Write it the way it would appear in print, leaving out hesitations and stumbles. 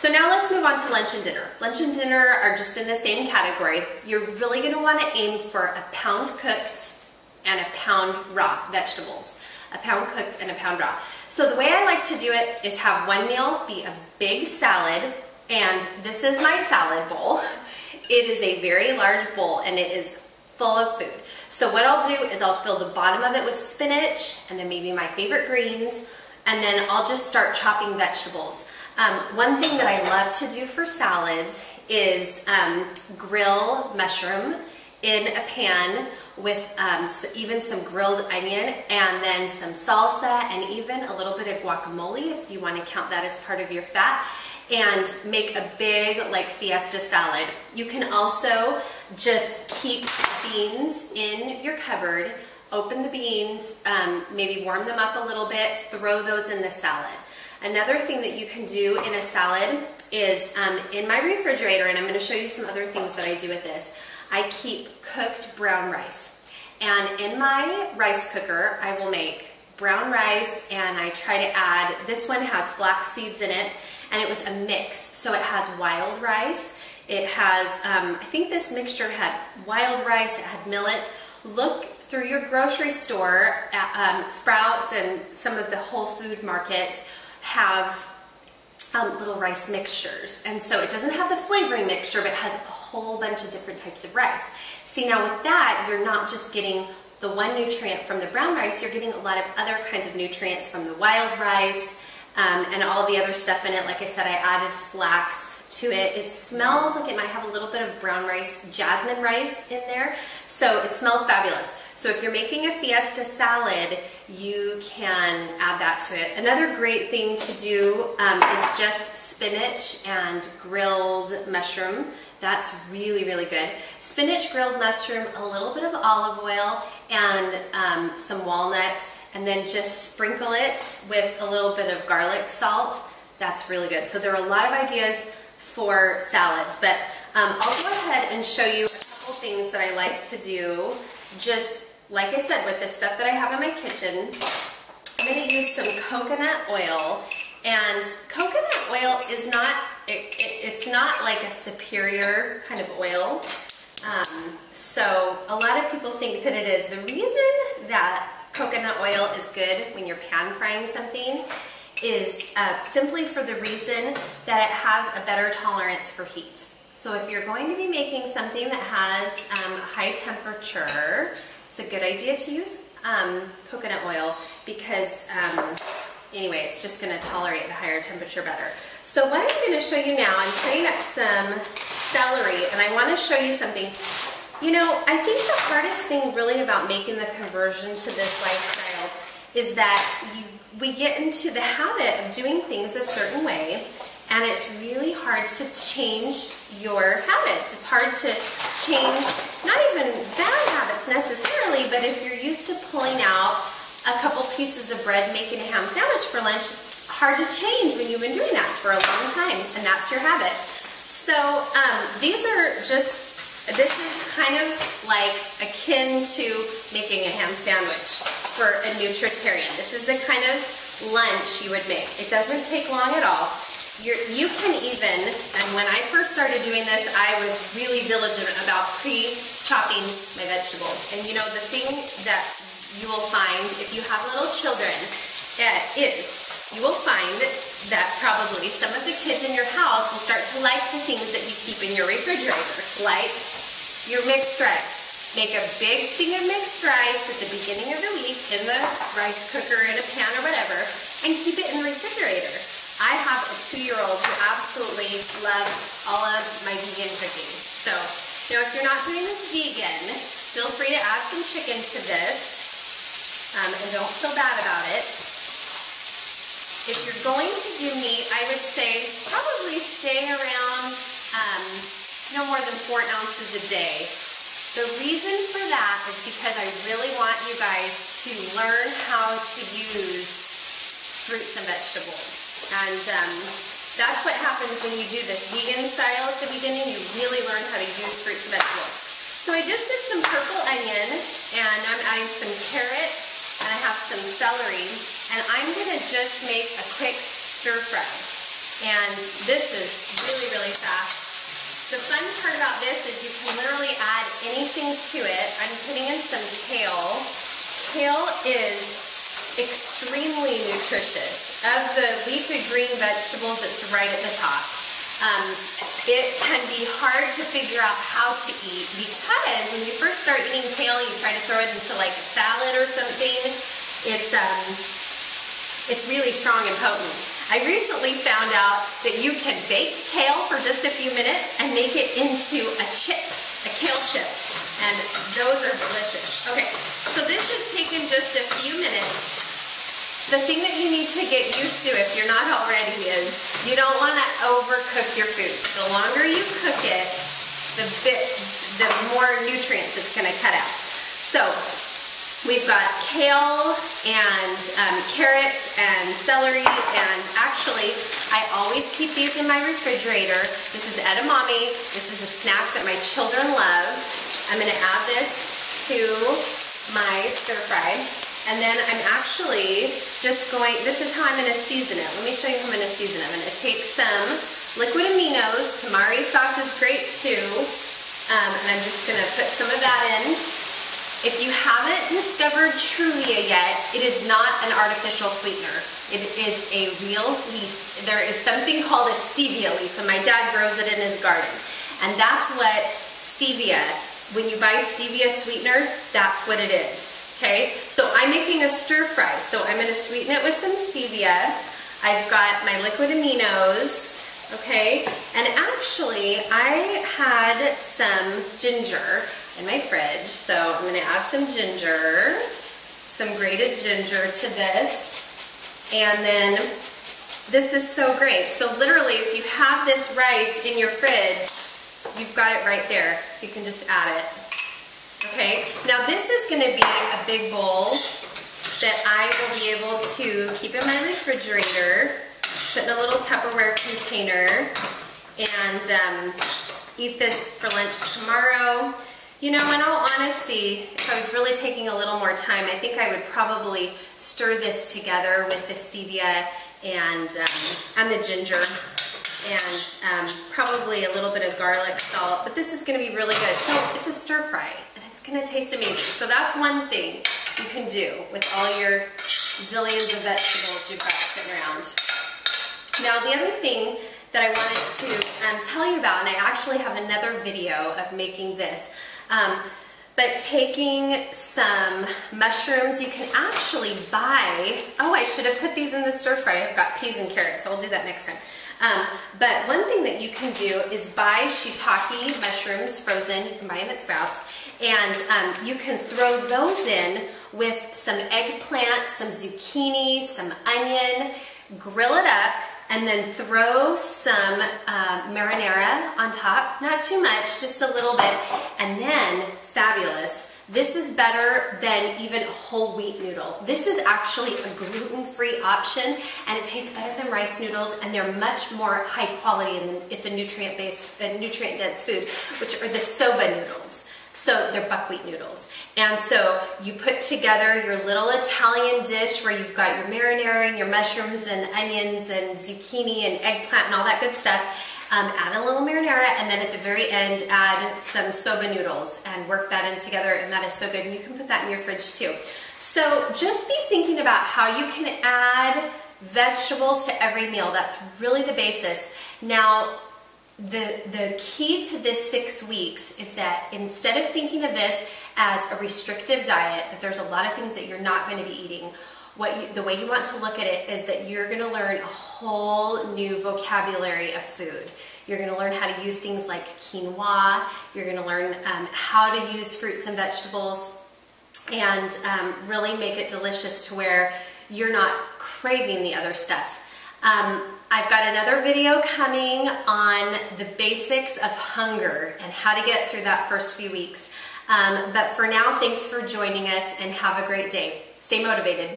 So now let's move on to lunch and dinner. Lunch and dinner are just in the same category. You're really going to want to aim for a pound cooked and a pound raw vegetables. A pound cooked and a pound raw. So the way I like to do it is have one meal be a big salad, and this is my salad bowl. It is a very large bowl and it is full of food. So what I'll do is I'll fill the bottom of it with spinach and then maybe my favorite greens, and then I'll just start chopping vegetables. One thing that I love to do for salads is grill mushroom in a pan with even some grilled onion and then some salsa and even a little bit of guacamole if you want to count that as part of your fat, and make a big like fiesta salad. You can also just keep beans in your cupboard, open the beans, maybe warm them up a little bit, throw those in the salad. Another thing that you can do in a salad is in my refrigerator, and I'm going to show you some other things that I do with this, I keep cooked brown rice. And in my rice cooker, I will make brown rice, and I try to add, this one has flax seeds in it, and it was a mix. So it has wild rice, it has, I think this mixture had wild rice, it had millet. Look through your grocery store at Sprouts and some of the Whole Food markets have little rice mixtures. And so it doesn't have the flavoring mixture, but it has a whole bunch of different types of rice. See, now with that, you're not just getting the one nutrient from the brown rice, you're getting a lot of other kinds of nutrients from the wild rice and all the other stuff in it. Like I said, I added flax to it. It smells like it might have a little bit of brown rice, jasmine rice in there. So it smells fabulous. So if you're making a fiesta salad, you can add that to it. Another great thing to do is just spinach and grilled mushroom. That's really, really good. Spinach, grilled mushroom, a little bit of olive oil, and some walnuts, and then just sprinkle it with a little bit of garlic salt. That's really good. So there are a lot of ideas for salads, but I'll go ahead and show you a couple things that I like to do. Just like I said, with the stuff that I have in my kitchen, I'm going to use some coconut oil. And coconut oil is not, it's not like a superior kind of oil. So a lot of people think that it is. The reason that coconut oil is good when you're pan frying something is simply for the reason that it has a better tolerance for heat. So if you're going to be making something that has high temperature, it's a good idea to use coconut oil because anyway, it's just going to tolerate the higher temperature better. So what I'm going to show you now, I'm cutting up some celery, and I want to show you something. You know, I think the hardest thing really about making the conversion to this lifestyle is that we get into the habit of doing things a certain way, and it's really hard to change your habits. It's hard to change, not even bad habits necessarily, but if you're used to pulling out a couple pieces of bread, making a ham sandwich for lunch, it's hard to change when you've been doing that for a long time, and that's your habit. So these are just, this is kind of like akin to making a ham sandwich for a Nutritarian. This is the kind of lunch you would make. It doesn't take long at all. You can even, and when I first started doing this, I was really diligent about pre-chopping my vegetables. And you know, the thing that you will find if you have little children is you will find that probably some of the kids in your house will start to like the things that you keep in your refrigerator, like your mixed rice. Make a big thing of mixed rice at the beginning of the week in the rice cooker, in a pan or whatever, and keep it in the refrigerator. I have a 2-year-old who absolutely loves all of my vegan cooking. So, you know, if you're not doing this vegan, feel free to add some chicken to this, and don't feel bad about it. If you're going to do meat, I would say probably stay around no more than 4 ounces a day. The reason for that is because I really want you guys to learn how to use fruits and vegetables. And that's what happens when you do this vegan style at the beginning. You really learn how to use fruits and vegetables. So I just did some purple onion, and I'm adding some carrot, and I have some celery, and I'm going to just make a quick stir fry. And this is fun part about this is you can literally add anything to it. I'm putting in some kale. Kale is extremely nutritious. Of the leafy green vegetables, it's right at the top. It can be hard to figure out how to eat because when you first start eating kale, you try to throw it into like a salad or something. It's really strong and potent. I recently found out that you can bake kale for just a few minutes and make it into a chip, a kale chip, and those are delicious. Okay, so this has taken just a few minutes. The thing that you need to get used to, if you're not already, is you don't want to overcook your food. The longer you cook it, the more nutrients it's going to cut out. So we've got kale and carrots and celery, and actually I always keep these in my refrigerator. This is edamame. This is a snack that my children love. I'm going to add this to my stir fry. And then I'm actually just going, this is how I'm going to season it. Let me show you how I'm going to season it. I'm going to take some liquid aminos. Tamari sauce is great too. And I'm just going to put some of that in. If you haven't discovered Trulia yet, it is not an artificial sweetener. It is a real leaf. There is something called a stevia leaf, and my dad grows it in his garden. And that's what stevia, when you buy stevia sweetener, that's what it is. Okay, so I'm making a stir fry, so I'm going to sweeten it with some stevia. I've got my liquid aminos, okay, and actually I had some ginger in my fridge, so I'm going to add some ginger, some grated ginger to this, and then this is so great. So literally, if you have this rice in your fridge, you've got it right there, so you can just add it. Okay, now this is going to be a big bowl that I will be able to keep in my refrigerator, put in a little Tupperware container, and eat this for lunch tomorrow. You know, in all honesty, if I was really taking a little more time, I think I would probably stir this together with the stevia and the ginger, and probably a little bit of garlic salt, but this is going to be really good. So it's a stir fry. Going to taste amazing. So that's one thing you can do with all your zillions of vegetables you've got sitting around. Now the other thing that I wanted to tell you about, and I actually have another video of making this, but taking some mushrooms, you can actually buy, oh, I should have put these in the stir fry. I've got peas and carrots, so I'll do that next time. But one thing that you can do is buy shiitake mushrooms frozen. You can buy them at Sprouts. And you can throw those in with some eggplant, some zucchini, some onion, grill it up, and then throw some marinara on top. Not too much, just a little bit. And then, fabulous. This is better than even a whole wheat noodle. This is actually a gluten-free option, and it tastes better than rice noodles, and they're much more high quality, and it's a nutrient-based, nutrient-dense food, which are the soba noodles. So they're buckwheat noodles. And so you put together your little Italian dish where you've got your marinara and your mushrooms and onions and zucchini and eggplant and all that good stuff. Add a little marinara, and then at the very end add some soba noodles and work that in together, and that is so good. And you can put that in your fridge too. So just be thinking about how you can add vegetables to every meal. That's really the basis. Now, the key to this 6 weeks is that instead of thinking of this as a restrictive diet, that there's a lot of things that you're not going to be eating, the way you want to look at it is that you're going to learn a whole new vocabulary of food. You're going to learn how to use things like quinoa. You're going to learn how to use fruits and vegetables, and really make it delicious to where you're not craving the other stuff. I've got another video coming on the basics of hunger and how to get through that first few weeks. But for now, thanks for joining us, and have a great day. Stay motivated.